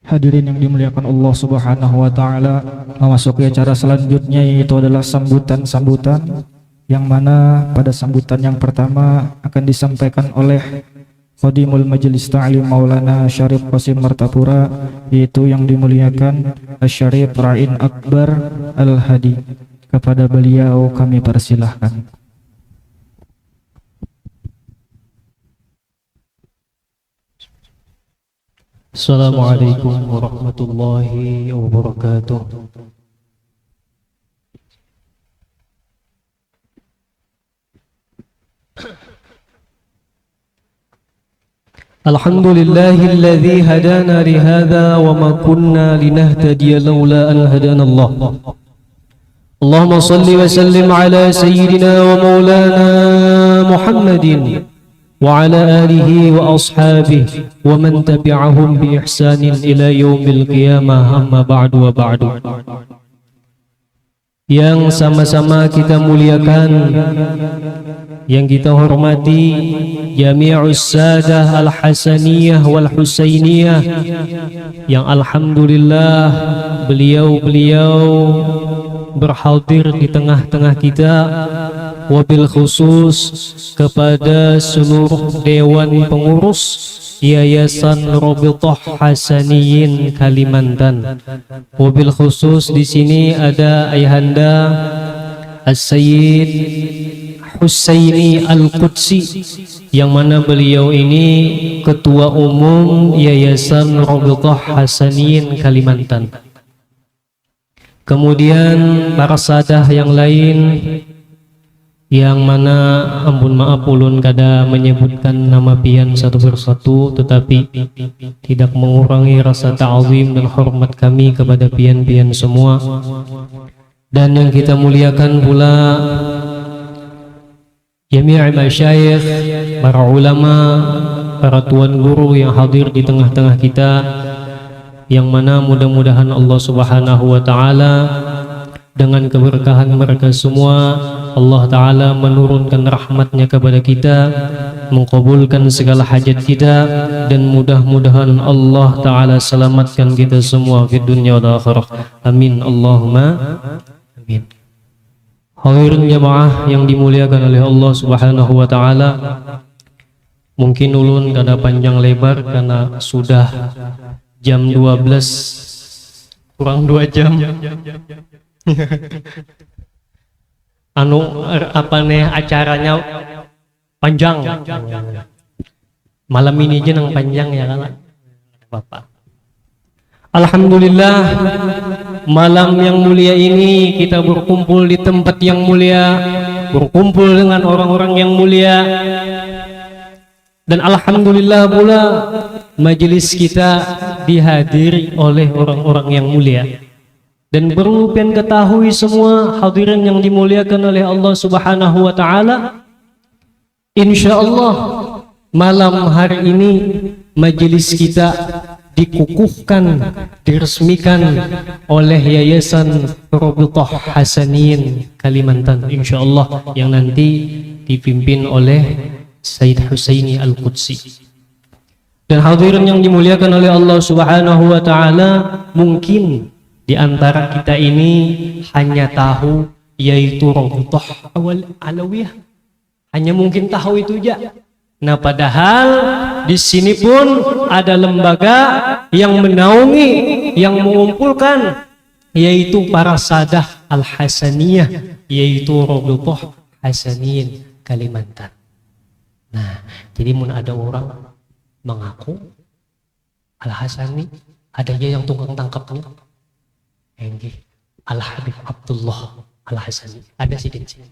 Hadirin yang dimuliakan Allah Subhanahu wa taala, memasuki acara selanjutnya yaitu adalah sambutan-sambutan yang mana pada sambutan yang pertama akan disampaikan oleh Khadimul Majelis Ta'lim Maulana Syarif Qasim Martapura, yaitu yang dimuliakan Syarif Ra'in Akbar Al-Hadi. Kepada beliau kami persilahkan. Assalamualaikum warahmatullahi wabarakatuh. Alhamdulillahilladzi hadana lihadza wa ma kunna linahtadiya laula an hadana Allah. Allahumma salli wa sallim ala sayyidina wa maulana Muhammadin وعلى آله وأصحابه ومن تبعهم بإحسان إلى يوم القيامة أما بعد وبعد. Yang sama-sama kita muliakan, yang kita hormati Jami'us Sadah Al-Hasaniyah wal Husainiyah, yang alhamdulillah beliau-beliau berhadir di tengah-tengah kita, wabil khusus kepada seluruh dewan pengurus Yayasan Rabithah Hasaniyin Kalimantan. Wabil khusus di sini ada Ayahanda As-Sayyid Husaini Al-Qudsi, yang mana beliau ini ketua umum Yayasan Rabithah Hasaniyin Kalimantan. Kemudian para sadah yang lain, yang mana ampun maaf ulun kada menyebutkan nama pian satu persatu, tetapi tidak mengurangi rasa ta'zim dan hormat kami kepada pian-pian semua. Dan yang kita muliakan pula jami'ah masyayikh, para ulama, para tuan guru yang hadir di tengah-tengah kita, yang mana mudah-mudahan Allah Subhanahu wa taala dengan keberkahan mereka semua, Allah Ta'ala menurunkan rahmatnya kepada kita, mengkabulkan segala hajat kita, dan mudah-mudahan Allah Ta'ala selamatkan kita semua di dunia dan akhirah. Amin Allahumma amin. Hadirin jamaah yang dimuliakan oleh Allah Subhanahu wa taala, mungkin ulun kada panjang lebar karena sudah jam 12 kurang 2 jam. Apa nih acaranya panjang. Malam ini aja nang panjang ya kan, Bapak. Alhamdulillah, malam yang mulia ini kita berkumpul di tempat yang mulia, berkumpul dengan orang-orang yang mulia, dan alhamdulillah pula majelis kita dihadiri oleh orang-orang yang mulia. Dan perlu pian ketahui semua hadirin yang dimuliakan oleh Allah Subhanahu wa taala, insyaallah malam hari ini majelis kita dikukuhkan, diresmikan oleh Yayasan Rabithah Hasaniyin Kalimantan, insyaallah, yang nanti dipimpin oleh Sayyid Husaini Al-Qudsi. Dan hadirin yang dimuliakan oleh Allah Subhanahu wa taala, mungkin di antara kita ini hanya tahu yaitu Rabithah Alawiyah, hanya mungkin tahu itu aja. Nah, padahal di sini pun ada lembaga yang menaungi, yang mengumpulkan, yaitu para sadah Al-Hasaniyah, yaitu Rabithah Hasaniyin Kalimantan. Nah, jadi mun ada orang mengaku Al-Hasani, adanya yang tukang tangkapnya Enggi Al-Habib Abdullah Al-Hasani, ada sih di sini.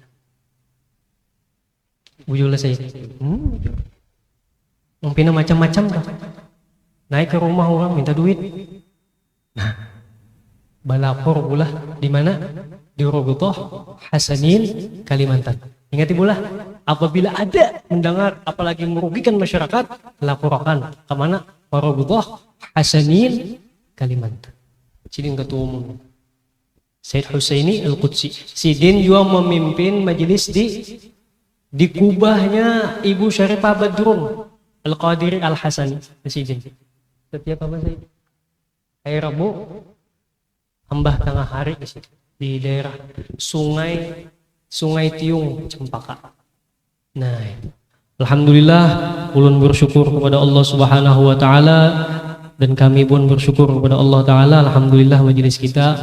Bujula saya mungkin macam-macam kan, naik ke rumah orang minta duit. Nah, balapor pula di mana? Di Rabithah Hasaniyin Kalimantan. Ingati pula, apabila ada mendengar apalagi merugikan masyarakat, laporkan ke mana? Rabithah Hasaniyin Kalimantan. Sidin ketua umum Sayyid Husaini Al-Qudsi. Sidin juga memimpin majelis di kubahnya Ibu Syarifah Badrun Al-Qadiri Al-Hasani. Sidin. Setiap apa Sayyid? hari Rabu ambah tengah hari di daerah Sungai Tiung Cempaka. Nah, alhamdulillah ulun bersyukur kepada Allah Subhanahu wa taala dan kami pun bersyukur kepada Allah taala. Alhamdulillah majelis kita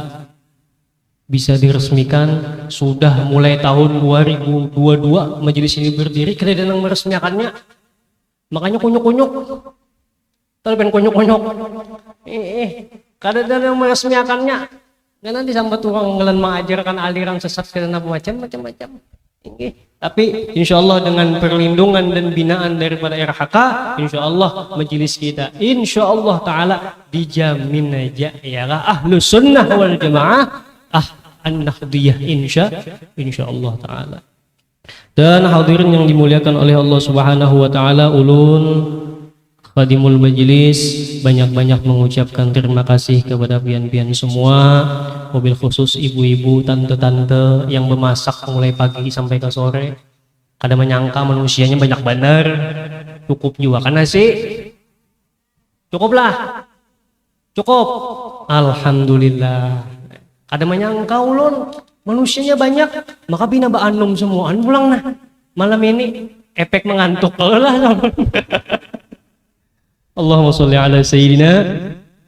bisa diresmikan sudah mulai tahun 2022 majelis ini berdiri. Kita sedang meresmikannya. Makanya kunyuk-kunyuk. Talpen kunyuk-kunyuk. Kada ada yang meresmikannya. Nggak nanti sampai orang ngelan mengajarkan aliran sesat karena macam-macam. Tapi insya Allah dengan perlindungan dan binaan daripada RHK, insya Allah majelis kita insya Allah ta'ala dijamin aja ialah ahlu sunnah wal jamaah an-nahdiyah insya Allah ta'ala. Dan hadirin yang dimuliakan oleh Allah Subhanahu wa ta'ala, ulun khadimul majlis banyak-banyak mengucapkan terima kasih kepada pian-pian semua, mobil khusus ibu-ibu, tante-tante yang memasak mulai pagi sampai ke sore. Kada menyangka manusianya banyak benar. Cukup juga kan nasi? Cukuplah. Cukup. Alhamdulillah. Kada menyangka ulun manusianya banyak, maka bina baanom semuaan pulang nah. Malam ini efek mengantuk lah. Allahumma sholli ala sayyidina.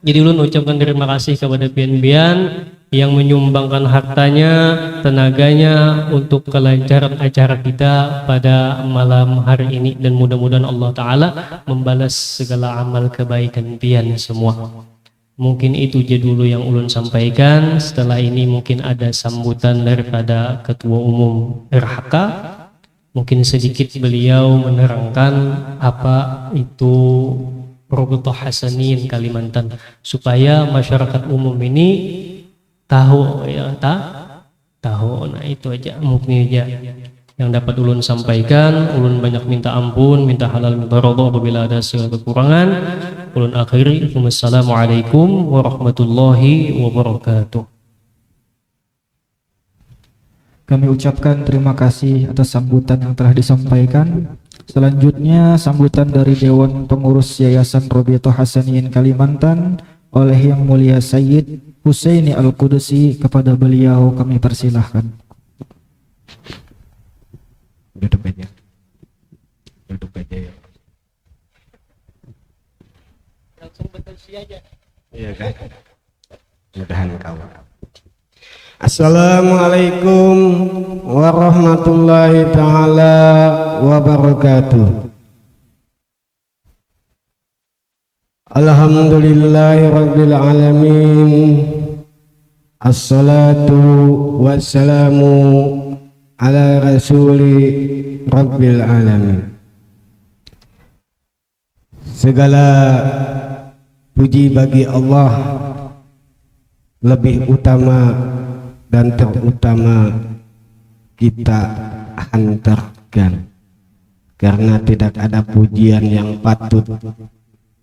Jadi ulun ucapkan terima kasih kepada pian-pian yang menyumbangkan hartanya, tenaganya untuk kelancaran acara kita pada malam hari ini, dan mudah-mudahan Allah Ta'ala membalas segala amal kebaikan pian semua. Mungkin itu aja dulu yang ulun sampaikan. Setelah ini mungkin ada sambutan daripada Ketua Umum RHK. Mungkin sedikit beliau menerangkan apa itu Rabithah Hasanin Kalimantan, supaya masyarakat umum ini tahu ya, tahu. Nah itu aja mungkin aja yang dapat ulun sampaikan. Ulun banyak minta ampun, minta halal, minta ridha apabila ada segala kekurangan. Ulun akhiri. Wassalamualaikum warahmatullahi wabarakatuh. Kami ucapkan terima kasih atas sambutan yang telah disampaikan. Selanjutnya sambutan dari Dewan Pengurus Yayasan Rabithah Hasanin Kalimantan oleh Yang Mulia Sayyid Husaini Al-Qudusi. Kepada beliau kami persilahkan. Duduk aja ya. Langsung betul aja. Iya kan? Mudahan kawan. Assalamualaikum warahmatullahi ta'ala wabarakatuh. Alhamdulillahi rabbil alamin. Assalatu wassalamu ala rasuli rabbil alamin. Segala puji bagi Allah, lebih utama dan terutama kita hantarkan, karena tidak ada pujian yang patut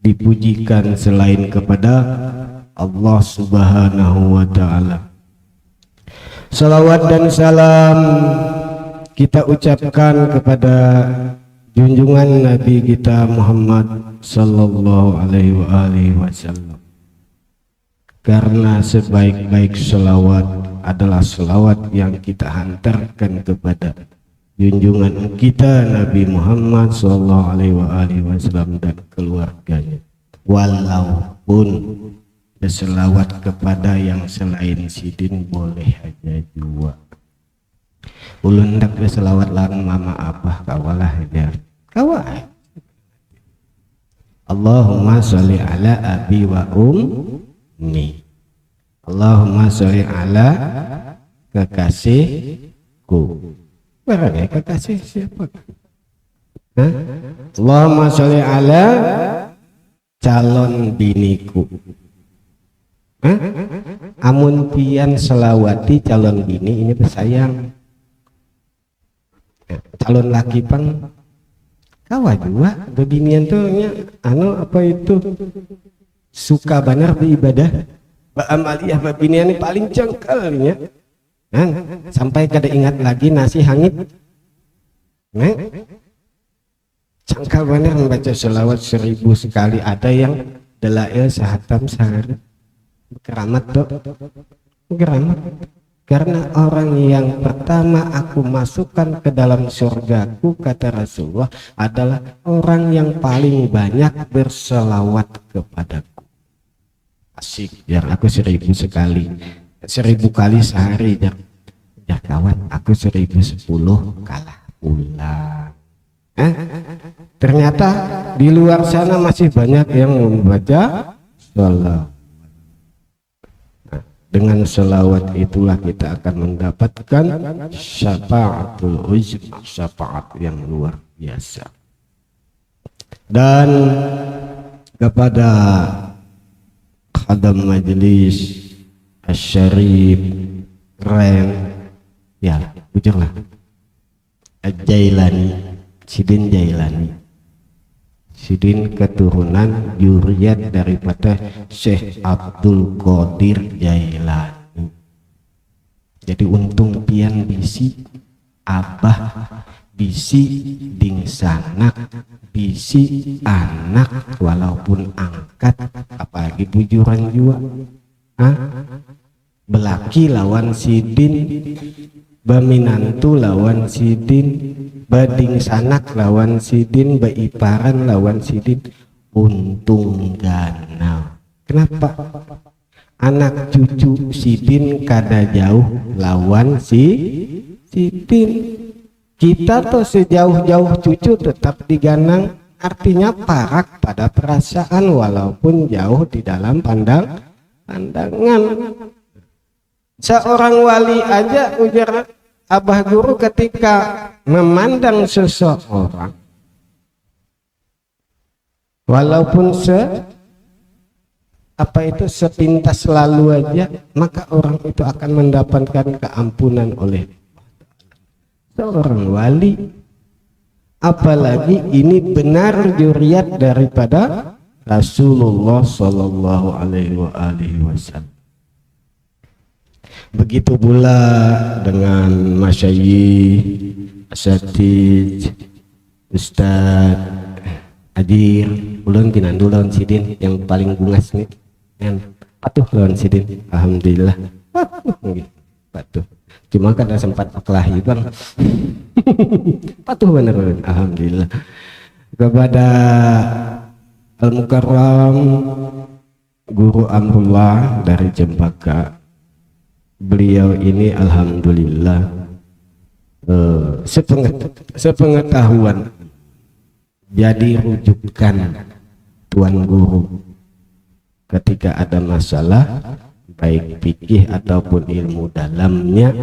dipujikan selain kepada Allah Subhanahu wa ta'ala. Salawat dan salam kita ucapkan kepada junjungan Nabi kita Muhammad sallallahu alaihi wasallam, karena sebaik-baik selawat adalah selawat yang kita hantarkan kepada junjungan kita Nabi Muhammad sallallahu alaihi wasallam dan keluarganya. Walaupun berselawat kepada yang selain sidin boleh aja juga. Ulun ndak berselawat lang mama apa kawalah aja. Kawah. Allahumma sholli ala abi wa ummi. Allahumma sholli ala kekasihku. Barangnya kekasih siapa? Hah? Allahumma sholli ala calon biniku. Hah? Amun pian selawati calon bini ini bersayang. Calon laki pang kawa juga bebinian tuh nya anu apa itu suka benar beribadah ba'amaliyah bebinian ini paling jengkelnya. Nah, sampai kada ingat lagi nasi hangit. Nah, jengkel benar membaca selawat 1000 sekali, ada yang dalail sehatam sehari. keramat tuh, keramat. Karena orang yang pertama aku masukkan ke dalam surgaku, kata Rasulullah, adalah orang yang paling banyak berselawat kepadaku. Asik, biar aku 1000 sekali, 1000 kali sehari, ya kawan, aku 1010 kalah ulang. Ternyata di luar sana masih banyak yang membaca salawat. Dengan selawat itulah kita akan mendapatkan syafaatul uzma, syafaat yang luar biasa. Dan kepada khadam majelis Asy-Syarif Ren, ya bujurlah, Jailani, Sidin Jailani, Sidin keturunan juriyat daripada Syekh Abdul Qadir Jailani. Jadi untung pian bisi abah, bisi dingsanak, bisi anak walaupun angkat, apalagi bujuran juga. Belaki lawan Sidin, baminantu lawan Sidin, bading sanak lawan Sidin, baiparan lawan Sidin, untung ganal. Kenapa? Anak cucu Sidin kada jauh lawan Sidin. Kita tuh sejauh-jauh cucu tetap diganang, artinya parak pada perasaan walaupun jauh di dalam pandangan. Seorang wali aja, ujar Abah Guru, ketika memandang seseorang walaupun sepintas lalu aja, maka orang itu akan mendapatkan keampunan oleh seorang wali. Apalagi ini benar juriyat daripada Rasulullah Shallallahu Alaihi Wasallam. Begitu pula dengan masyayikh, asatidz, ustad, adir, ulun pinandu lawan Sidin yang paling bungas nih, yang patuh lawan Sidin, alhamdulillah, patuh. Cuma kada sempat kelahi bang, patuh bener, alhamdulillah. Kepada Al-Mukarram Guru Amrullah dari Cempaka, beliau ini alhamdulillah sepengetahuan jadi rujukan tuan guru ketika ada masalah baik fikih ataupun ilmu dalamnya.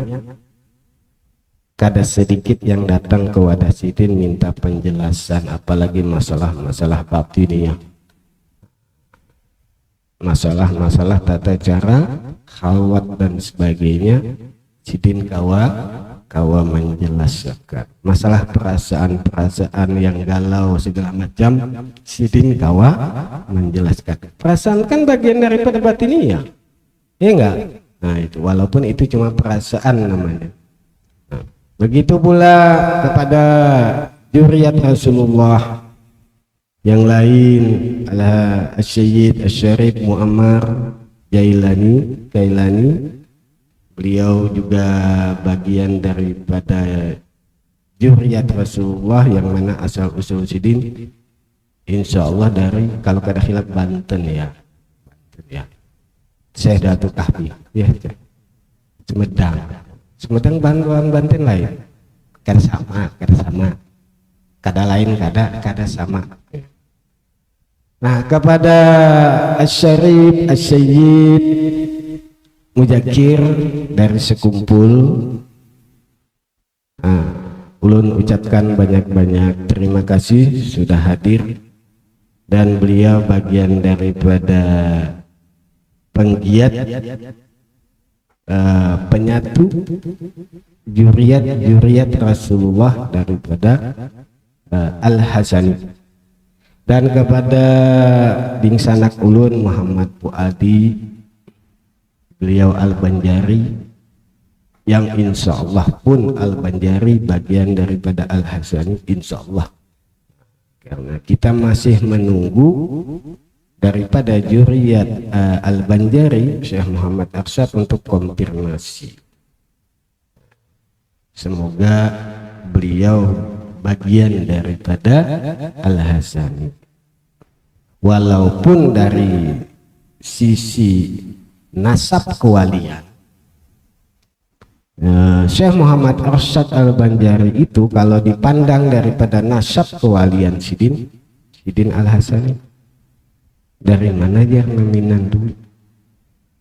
Kada sedikit yang datang ke wadah Sidin minta penjelasan, apalagi masalah-masalah batiniyah, masalah-masalah tata cara khalwat dan sebagainya. Sidin kawa menjelaskan masalah perasaan yang galau segala macam. Sidin kawa menjelaskan, perasaan kan bagian daripada batiniyah, ya enggak? Nah itu, walaupun itu cuma perasaan namanya. Nah, begitu pula kepada juriyat Rasulullah yang lain, Asy-Syaikh Asy-Syarif Muammar Jailani, beliau juga bagian daripada juriyat Rasulullah yang mana asal usul Sidin insyaallah dari, kalau kada khilaf, Banten ya, Syekh Datuk Kahfi ya, Sumedang Banten lain, kada sama, kada lain, kada sama. Nah kepada Asy-Syarif Asy-Syaikh Mujakir dari Sekumpul, ulun ucapkan banyak-banyak terima kasih sudah hadir, dan beliau bagian daripada penggiat penyatu juriyat Rasulullah daripada Al-Hasani. Dan kepada dingsanak ulun Muhammad Fuadi, beliau Al-Banjari, yang insyaallah pun Al-Banjari bagian daripada Al-Hasani insyaallah, karena kita masih menunggu daripada Juriyat Al-Banjari Syekh Muhammad Arsyad untuk konfirmasi. Semoga beliau bagian daripada Al-Hasani. Walaupun dari sisi nasab kewalian, Syekh Muhammad Arsyad Al-Banjari itu kalau dipandang daripada nasab kewalian Sidin Al-Hasani, dari mana dia meminang duit?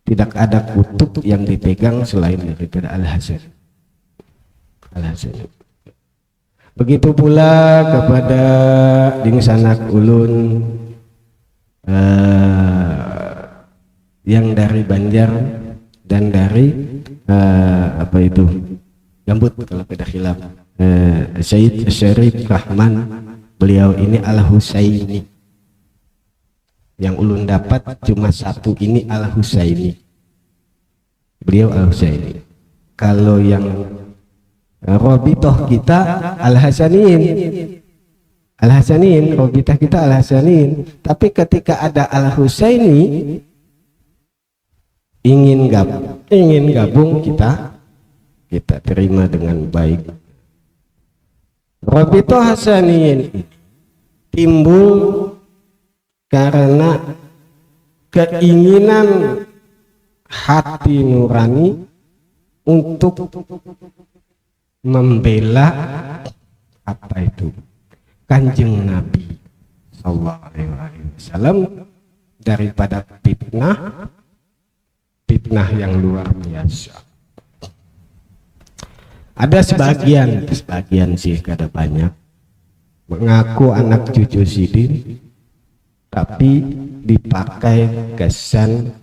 Tidak ada kutub yang dipegang selain daripada Al-Hasani. Begitu pula kepada dingsanak ulun yang dari Banjar dan dari Gambut kalau beda khilaf, Syed Syarif Rahman, beliau ini Al-Husaini. Yang ulun dapat cuma satu ini Al-Husaini, beliau Al-Husaini. Kalau yang Robitoh kita Al-Hasanin, Robitah kita Al-Hasanin. Tapi ketika ada Al-Husaini ingin gabung kita terima dengan baik. Robitoh Hasanin timbul karena keinginan hati nurani untuk membela Kanjeng Nabi Sallallahu Alaihi Wasallam daripada fitnah yang luar biasa. Ada sebagian sih, kada banyak, mengaku anak cucu Sidin tapi dipakai kesan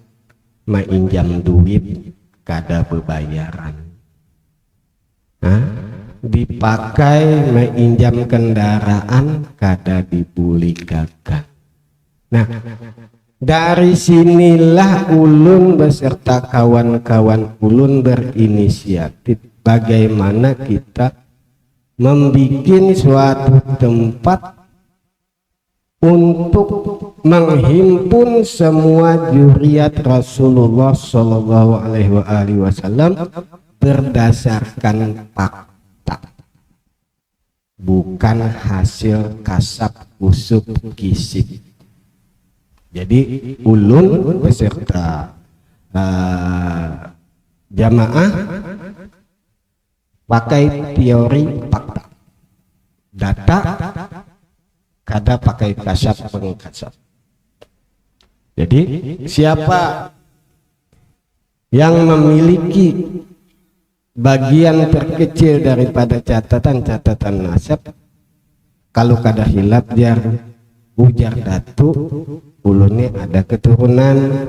mainjam duit kada bebayaran. Dipakai menginjam kendaraan kada dibulikakan. Nah, dari sinilah ulun beserta kawan-kawan ulun berinisiatif bagaimana kita membuat suatu tempat untuk menghimpun semua juriyat Rasulullah Shallallahu Alaihi Wasallam berdasarkan fakta, bukan hasil kasab usuk kisip. Jadi ulun beserta jamaah pakai teori fakta, data, kada pakai kasab pengkasab. Jadi siapa yang memiliki bagian terkecil daripada catatan nasab, kalau kada hilap jar ujar datu ulunnya ada keturunan,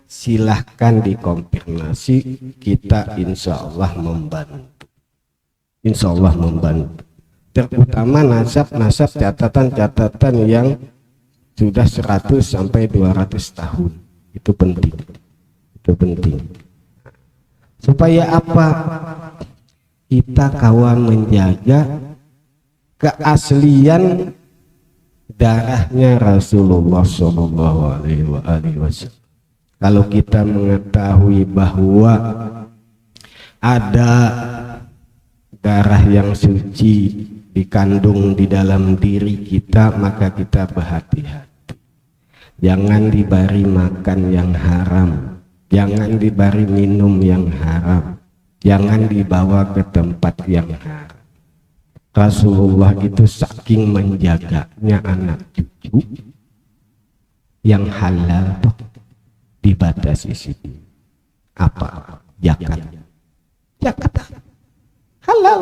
silahkan dikonfirmasi, kita insya Allah membantu, terutama nasab catatan yang sudah 100 sampai 200 tahun. Itu penting. Supaya apa? Kita kawan menjaga keaslian darahnya Rasulullah Shallallahu Alaihi Wasallam. Kalau kita mengetahui bahwa ada darah yang suci dikandung di dalam diri kita, maka kita berhati-hati. Jangan diberi makan yang haram, jangan diberi minum yang haram, jangan dibawa ke tempat yang haram. Rasulullah itu saking menjaganya anak cucu yang halal toh dibatasi sini. Apa? Zakat halal.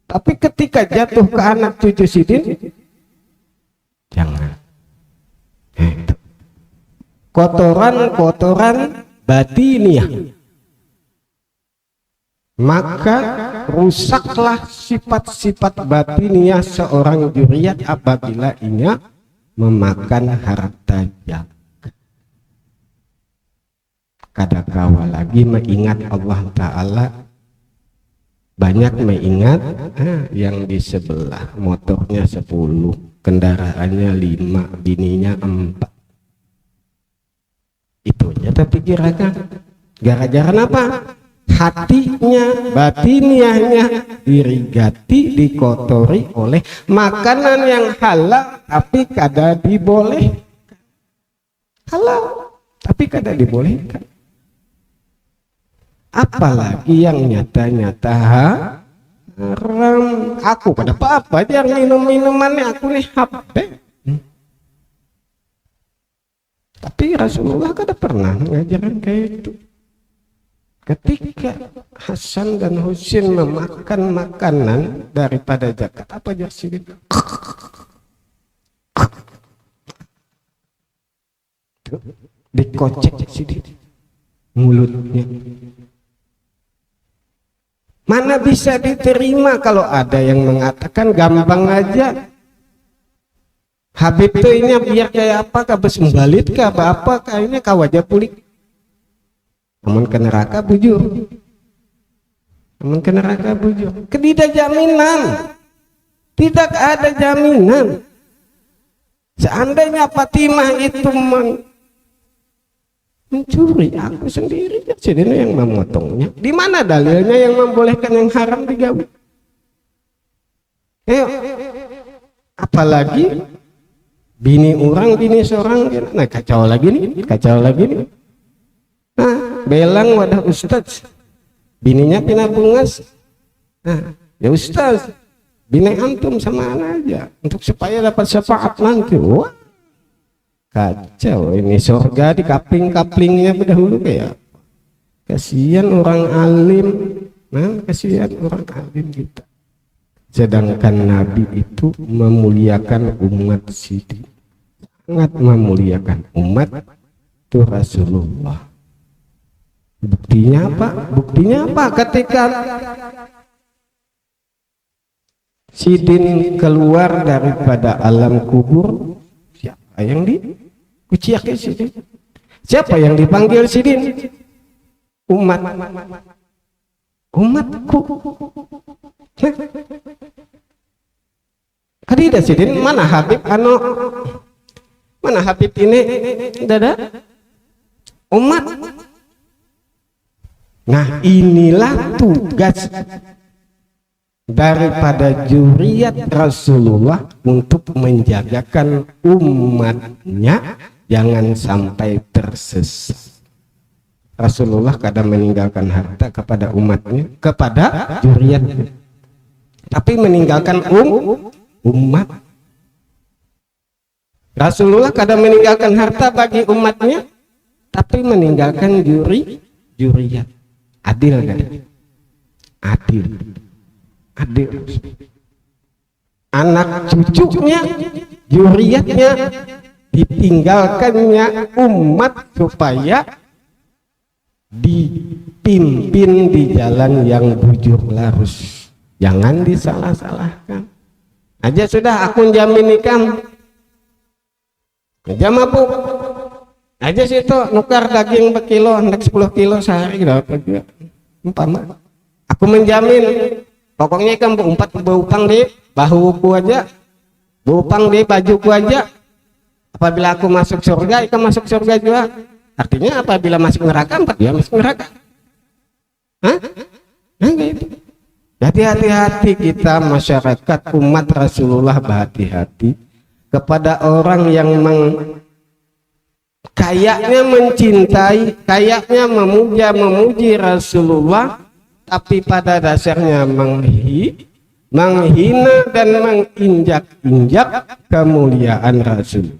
Tapi ketika jatuh ke anak cucu Sidin, jangan. Kotoran batiniah, maka rusaklah sifat-sifat batiniah seorang juriyat apabila ia memakan harta zakat. Kadakawa lagi mengingat Allah Ta'ala, banyak mengingat yang di sebelah motornya 10, kendaraannya 5, bininya 4. kita pikirkan gara-gara apa? Hatinya, batiniahnya dirigati, dikotori oleh makanan yang halal tapi kada diboleh. Halal tapi kada dibolehkan. Apalagi yang nyata-nyata haram. Aku pada apa aja minum-minumannya aku nih HP. Tapi Rasulullah kada pernah mengajarkan kayak itu. Ketika Hasan dan Husain memakan makanan daripada zakat, apa aja sih? Dikocek sih mulutnya. Mana bisa diterima kalau ada yang mengatakan gampang aja. Habib tuh ini biar kayak apa, kabes membalit kah apa kayaknya kau aja pulik. Namun ke neraka bujur. Namun ke neraka bujur. Tidak jaminan. Tidak ada jaminan. Seandainya Fatimah itu mencuri, aku sendiri jadi yang memotongnya. Di mana dalilnya yang membolehkan yang haram digawe? Ayo. Apalagi bini orang, bini seorang, nah kacau lagi nih. Nah, belang wadah ustaz, bininya pina bungas. Nah, ya ustaz, bini antum sama aja untuk supaya dapat syafaat nanti. Wah, kacau ini surga di kapling-kaplingnya berdahulu kayak. Kasihan orang alim, nah kasihan orang alim kita. Sedangkan Nabi itu memuliakan umat Sidin, sangat memuliakan umat itu Rasulullah. Buktinya apa? Ketika Sidin keluar daripada alam kubur, siapa yang dikuciak Sidin? Siapa yang dipanggil Sidin? Umatku. Kadida Sidin mana Habib mana Habib ini dada umat. Nah, inilah tugas daripada zuriat Rasulullah untuk menjagakan umatnya jangan sampai tersesat. Rasulullah kadang meninggalkan harta kepada umatnya, kepada zuriatnya, tapi meninggalkan umat. Rasulullah kadang meninggalkan harta bagi umatnya, tapi meninggalkan zuriat. Adil kan? Adil. Anak cucunya, zuriatnya ditinggalkannya umat supaya dipimpin di jalan yang bujur larus. Jangan disalah-salahkan. Aja sudah aku jamin nikam. Aja mabuk. Aja situ nukar daging berkilo, hendak 10 kilo sehari dapat juga. Umpama aku menjamin, pokoknya ikan berupang di bahuku aja, berupang di bajuku aja. Apabila aku masuk surga, ikan masuk surga juga. Artinya apabila masuk neraka, dia masuk neraka. Hah? Nah, gitu. Jadi hati-hati kita masyarakat umat Rasulullah, berhati-hati kepada orang yang kayaknya mencintai, kayaknya memuji Rasulullah, tapi pada dasarnya menghina dan menginjak-injak kemuliaan Rasul.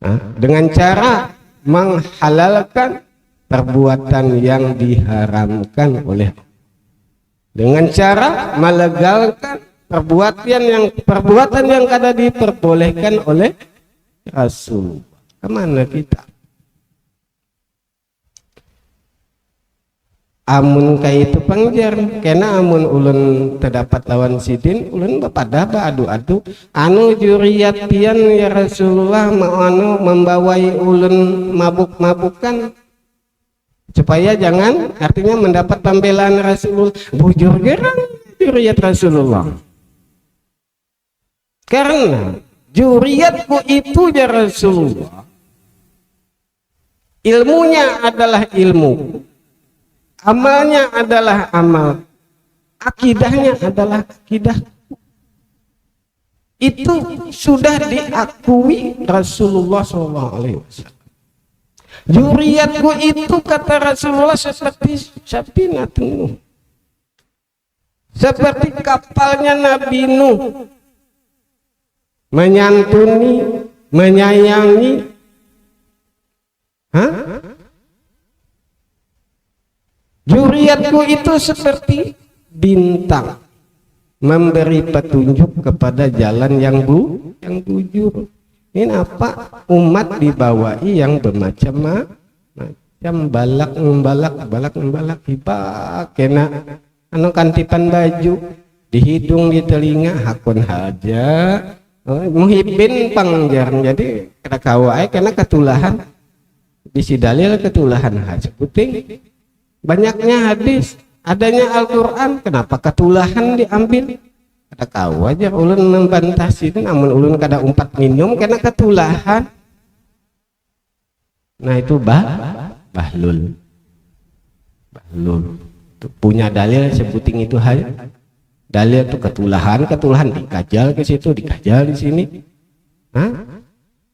Nah, dengan cara menghalalkan perbuatan yang diharamkan oleh, dengan cara melegalkan perbuatan yang kada diperbolehkan oleh Rasul. Kemana kita? Amun kayak itu pangjar, kena amun ulun terdapat lawan Sidin, ulun bapada adu-adu. Anu juriat pian ya Rasulullah mau anu membawai ulun mabuk-mabukan supaya jangan, artinya mendapat pembelaan Rasulullah. Bujur gerang juriat Rasulullah. Karena juriatku itu ya Rasulullah ilmunya adalah ilmu, amalnya adalah amal, akidahnya adalah akidah. Itu sudah diakui Rasulullah SAW. Zuriatku itu kata Rasulullah seperti Safinatun Nuh, seperti kapalnya Nabi Nuh, menyantuni, menyayangi. Zuriatku itu seperti bintang, memberi petunjuk kepada jalan yang bujur. Ini apa? Umat dibawai yang bermacam-macam, balak membalak hibak kena kantipan baju di hidung, di telinga, hakun haja muhibin pangjar. Jadi kena kawai kena ketulahan, bisi dalil ketulahan haja puting. Banyaknya hadis, adanya Al-Quran, kenapa ketulahan diambil? Ada kau aja ulun membantasi, namun ulun kada umpat minum karena ketulahan. Nah itu bahlul itu punya dalil sebuting itu hal dalil itu ketulahan dikajal ke situ, dikajal di sini.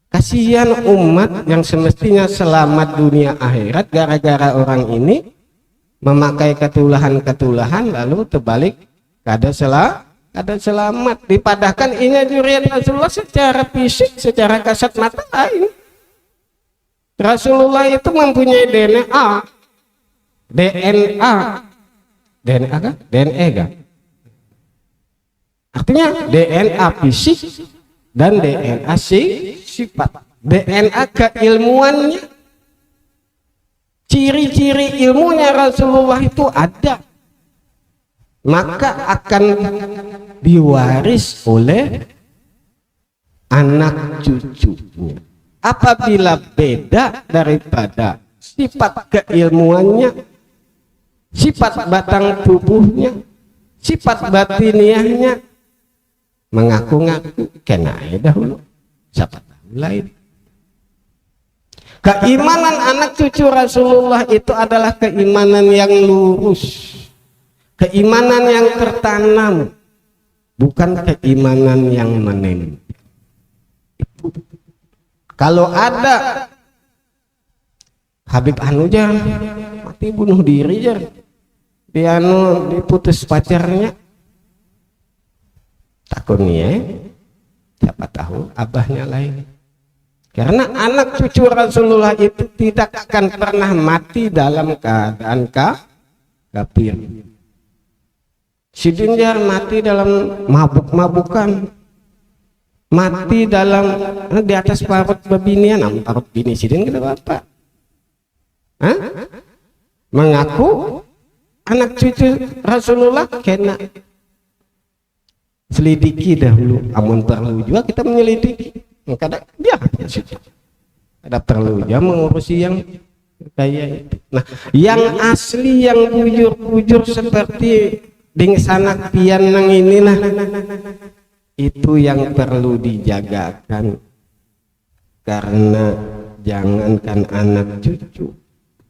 Kasihan umat yang semestinya selamat dunia akhirat gara-gara orang ini memakai ketulahan lalu terbalik kada selamat. Dipadahkan ini zuriat Rasulullah secara fisik, secara kasat mata lain. Rasulullah itu mempunyai DNA kan? Artinya DNA fisik dan DNA sifat. DNA keilmuannya, ciri-ciri ilmunya Rasulullah itu ada, maka akan diwaris oleh anak cucunya. Apabila beda daripada sifat keilmuannya, sifat batang tubuhnya, sifat batiniahnya, mengaku-ngaku kena dahulu, siapa tahu lain. Keimanan anak cucu Rasulullah itu adalah keimanan yang lurus, keimanan yang tertanam, bukan keimanan yang menempel. Kalau ada Habib Anuja mati bunuh diri jar, dia diputus pacarnya, takutnya siapa tahu abahnya lain. Karena anak cucu Rasulullah itu tidak akan pernah mati dalam keadaan kafir. Sidin jar mati dalam mabuk-mabukan, mati dalam di atas parut bebinian, parut bini sidin kita bapak. Mengaku anak cucu Rasulullah kena selidiki dahulu, amun perlu juga kita menyelidiki. Kadang dia ada perlu ya mengurusi yang kayak itu. Nah, yang asli, yang bujur seperti dingsanak pian nang ini nah, itu yang perlu dijagakan. Karena jangankan anak cucu,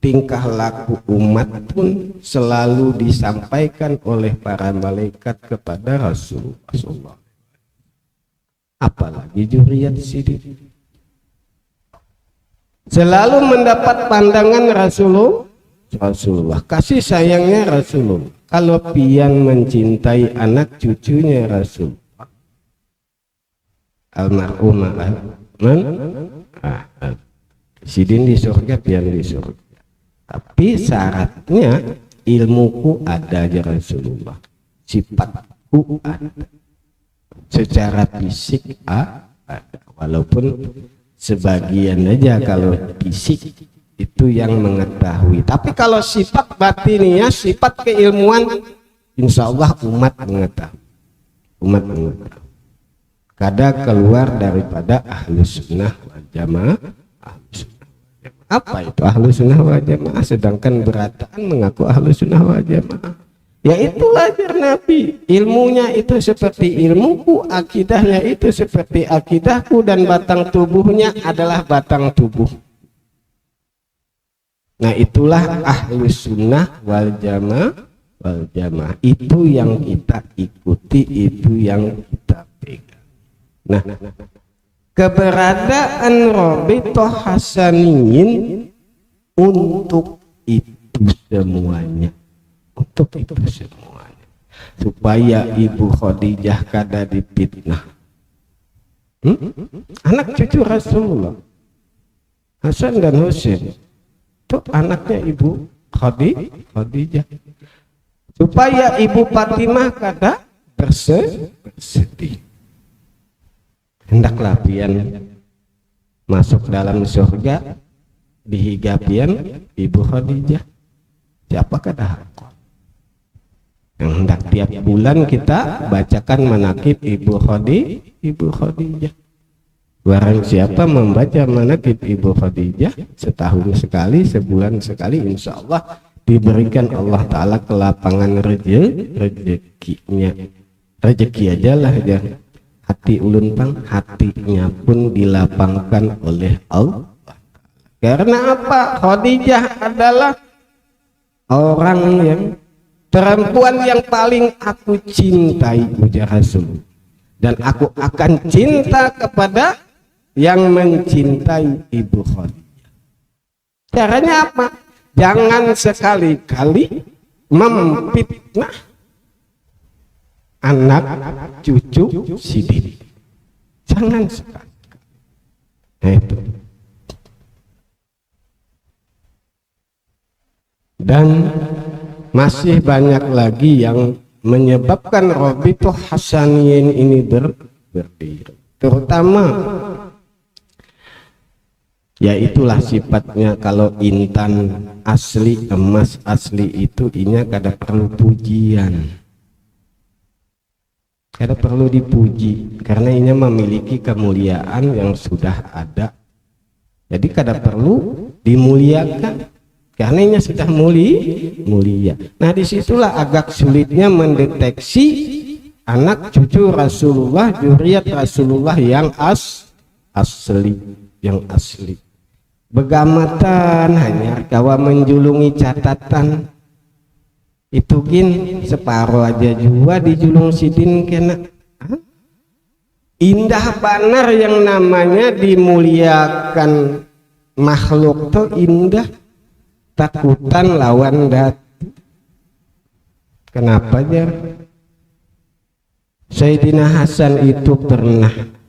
tingkah laku umat pun selalu disampaikan oleh para malaikat kepada Rasulullah. Apalagi zuriat sidin selalu mendapat pandangan Rasulullah, kasih sayangnya Rasulullah. Kalau pian mencintai anak cucunya Rasulullah, almarhumah sidin di surga, pian di surga. Tapi syaratnya ilmuku ada aja Rasulullah, sifatku ada, secara fisik ada, walaupun sebagian aja kalau fisik itu yang mengetahui. Tapi kalau sifat batinnya, sifat keilmuan, insya Allah umat mengetahui. Kada keluar daripada ahlus sunnah wal jamaah. Apa itu ahlus sunnah wal jamaah? Sedangkan berataan mengaku ahlus sunnah wal jamaah. Ya itulah ajar Nabi, ilmunya itu seperti ilmuku, akidahnya itu seperti akidahku, dan batang tubuhnya adalah batang tubuh. Nah itulah ahlus sunnah wal jamaah, itu yang kita ikuti, itu yang kita pegang. Nah keberadaan Rabithah Hasaniyin untuk itu semuanya, supaya Ibu Khadijah kada dipitnah. Anak cucu Rasulullah Hasan dan Husain itu anaknya Ibu Khadijah, supaya Ibu Fatimah kada bersedih. Hendaklah pian masuk dalam surga dihigapian Ibu Khadijah. Siapa kada yang hendak tiap bulan kita bacakan manaqib Ibu Khadijah. Barang siapa membaca manaqib Ibu Khadijah setahun sekali, sebulan sekali, insya Allah diberikan Allah Ta'ala kelapangan rezekinya. Rezeki aja lah ya. Hati ulun pang, hatinya pun dilapangkan oleh Allah. Karena apa? Khadijah adalah orang yang perempuan yang paling aku cintai, ujar Rasul, dan aku akan cinta kepada yang mencintai Ibu Khadijah. Caranya apa? Jangan sekali-kali memfitnah anak cucu Sidin. Jangan sekali. Nah itu. Dan masih banyak lagi yang menyebabkan Rabithah Hasaniyin ini berdiri. Terutama ya itulah sifatnya, kalau intan asli, emas asli itu inya kada perlu pujian, kada perlu dipuji, karena inya memiliki kemuliaan yang sudah ada. Jadi kada perlu dimuliakan karena inya sudah mulia. Nah disitulah agak sulitnya mendeteksi anak cucu Rasulullah, dzurriyyat Rasulullah yang asli. Begamatan hanya kawa menjulungi catatan itu gin separuh aja jua dijulung Sidin kena. Indah banar yang namanya dimuliakan makhluk tuh indah, takutan lawan datu. Kenapa jar? Sayyidina Hasan itu pernah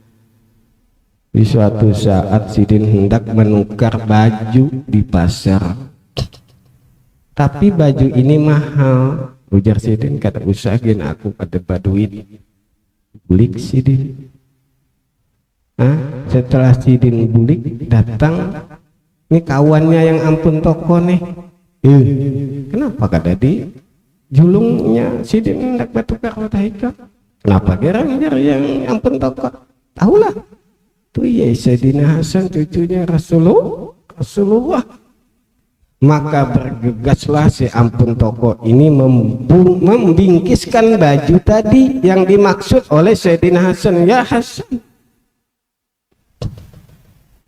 di suatu saat Sidin hendak menukar baju di pasar, tapi baju ini mahal. Ujar Sidin, kata usahagin aku pada baduit. Bulik Sidin. Setelah Sidin bulik, datang ini kawannya yang ampun toko nih. Kenapa kada di julungnya Sidin hendak bertukar watahika? Kenapa gerang yang ampun toko? Tahulah. Tuh ya Sayyidina Hasan cucunya Rasulullah. Maka bergegaslah si ampun toko ini membingkiskan baju tadi yang dimaksud oleh Sayyidina Hasan. Ya Hasan,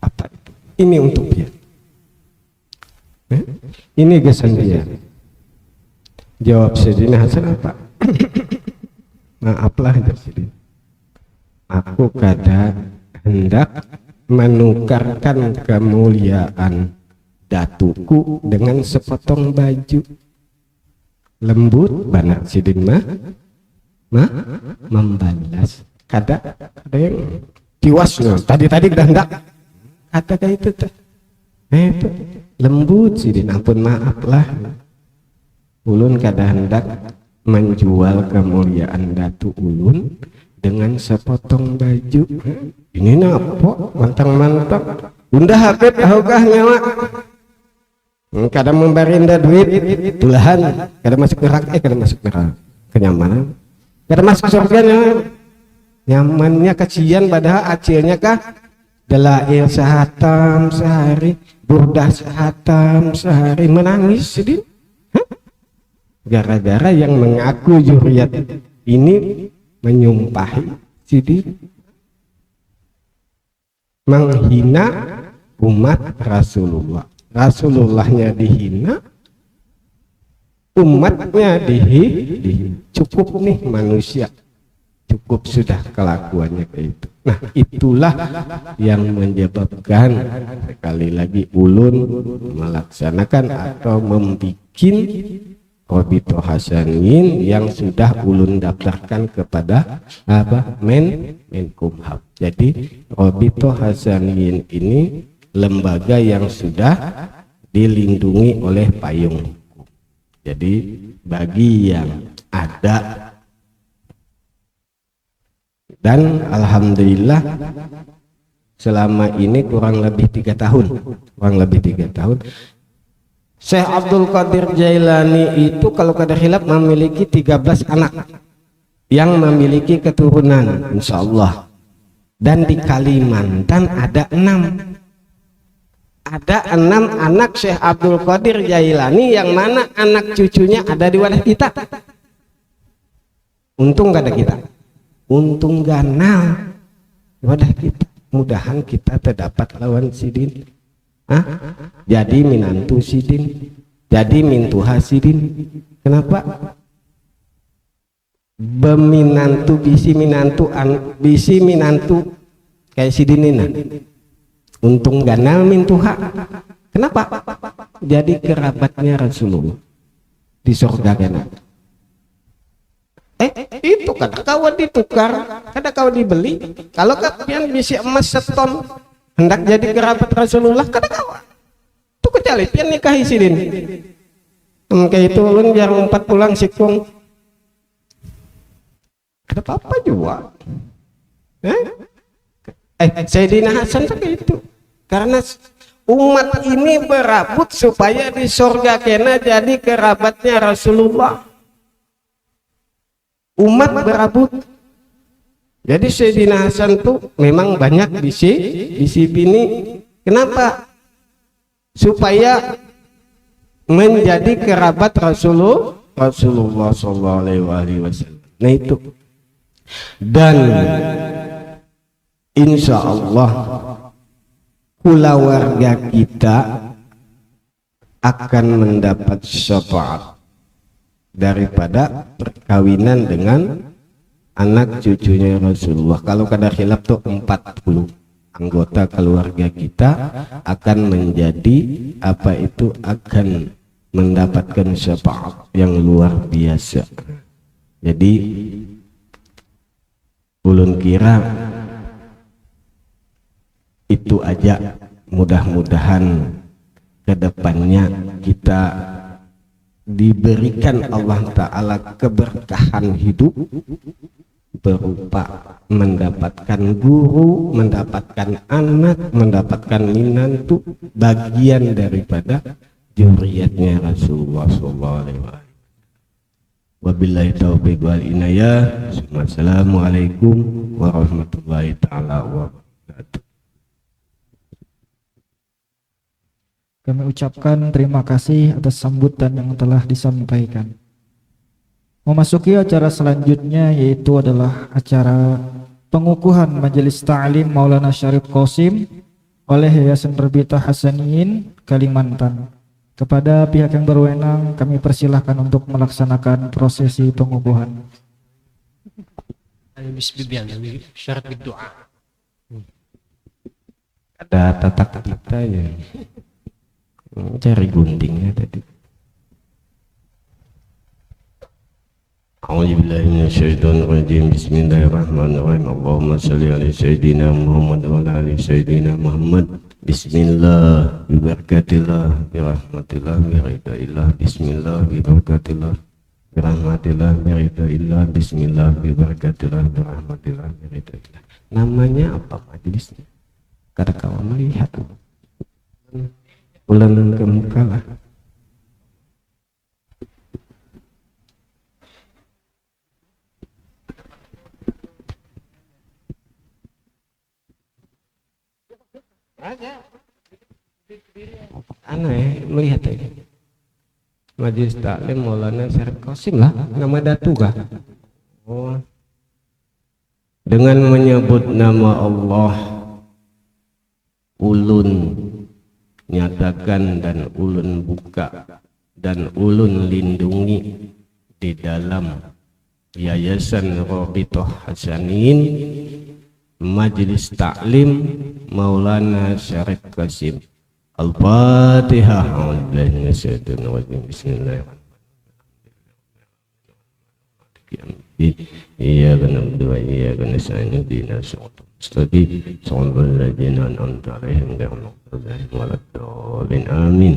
apa itu? Ini untuk dia. Ini gesan dia. Jawab Sayyidina Hasan apa? Maaflah Sidin, aku kada hendak menukarkan kemuliaan datuku dengan sepotong baju. Lembut banak Sidin mah membalas. Kada yang tiwasnya tadi dah hendak kata kayak itu itu lembut Sidin, ampun maaflah ulun kada hendak menjual kemuliaan datu ulun dengan sepotong baju. Ini napa mantang-mantang undah Habib tahukah nyawa kada memberinda duit tulahan, kada masuk neraka, kada masuk neraka kenyamanan, kada masuk surga nyamannya kecian, padahal acilnya kah dalail sehatam sehari, burdah sehatam sehari, menangis Sidin gara-gara yang mengaku dzurriyyat ini menyumpahi Sidin menghina umat Rasulullah. Rasulullahnya dihina, umatnya dihina. Cukup nih manusia, cukup sudah kelakuannya kayak itu. Nah, itulah yang menyebabkan sekali lagi ulun melaksanakan atau membuat Robito Hasanin yang sudah ulun daftarkan kepada Menkumham. Jadi Robito Hasanin ini lembaga yang sudah dilindungi oleh payung hukum. Jadi bagi yang ada, dan alhamdulillah selama ini kurang lebih 3 tahun, Syekh Abdul Qadir Jailani itu kalau kada khilaf memiliki 13 anak yang memiliki keturunan insyaallah. Dan di Kalimantan ada 6 anak Syekh Abdul Qadir Jailani yang mana anak cucunya ada di wadah kita. Untung gak ada kita, untung ganal wadah kita. Mudahan kita terdapat lawan sidin. Jadi minantu sidin, jadi mintuha sidin. Kenapa? Beminantu bisi minantu kayak sidinina. Untung ganal mintuha. Kenapa? Jadi kerabatnya Rasulullah di surga ganal. Itu kada kawan ditukar, kada kawan dibeli. Kalau kalian bisa emas seton hendak jadi kerabat Rasulullah, kada kawan. Itu kecuali pian nikahi sidin. Kayak itu ulun jarang 4 pulang sikung. Ada apa-apa juga. Sayyidina Hasan kayak itu. Karena umat ini berabut supaya di surga kena jadi kerabatnya Rasulullah. Umat berabut. Jadi Sayyidina Hasan tuh memang banyak bisi bini. Kenapa? Supaya menjadi kerabat Rasulullah SAW. Nah itu. Dan insya Allah keluarga kita akan mendapat syafaat daripada perkawinan dengan anak cucunya Rasulullah. Kalau kada khilaf tuh 40 anggota keluarga kita akan menjadi akan mendapatkan syafaat yang luar biasa. Jadi ulun kira itu aja, mudah-mudahan kedepannya kita diberikan Allah Ta'ala keberkahan hidup berupa mendapatkan guru, mendapatkan anak, mendapatkan minantu, bagian daripada zuriatnya Rasulullah SAW. Wabillahi taufiq wal inayah. Wassalamualaikum warahmatullahi ta'ala wabarakatuh. Kami ucapkan terima kasih atas sambutan yang telah disampaikan. Memasuki acara selanjutnya yaitu adalah acara pengukuhan Majelis Ta'lim Maulana Syarif Qasim oleh Yayasan Robito Hasanin Kalimantan. Kepada pihak yang berwenang kami persilahkan untuk melaksanakan prosesi pengukuhan. Syarat berdoa. Ada tatak kita ya. Cari guntingnya tadi. A'udzubillahi minasyaitonir rajim. Bismillahirrahmanirrahim. Allahumma shalli ala sayyidina Muhammad wa ala ali sayyidina Muhammad. Bismillah bi barakatillah bi rahmatillah bi ridhaillah. Bismillah bi barakatillah bi rahmatillah bi ridhaillah. Bismillah bi barakatillah bi rahmatillah bi ridhaillah. Namanya apa majelisnya? Kada kawan melihat. Ulang ke muka lah. Aneh melihat ini. Majelis Taklim Maulana Syarif Qasim lah, nama datu kah? Oh. Dengan menyebut nama Allah, ulun nyatakan dan ulun buka dan ulun lindungi di dalam Yayasan Rabithah Hasanin Majelis Taklim Maulana Syarif Qasim. Al-Fatihah. Bismillahirrahmanirrahim. Iyyaka na'budu wa iyyaka nasta'in ihdinas siratal mustaqim. Shiratal ladzina an'amta 'alaihim ghairil maghdubi 'alaihim waladdallin. Amin.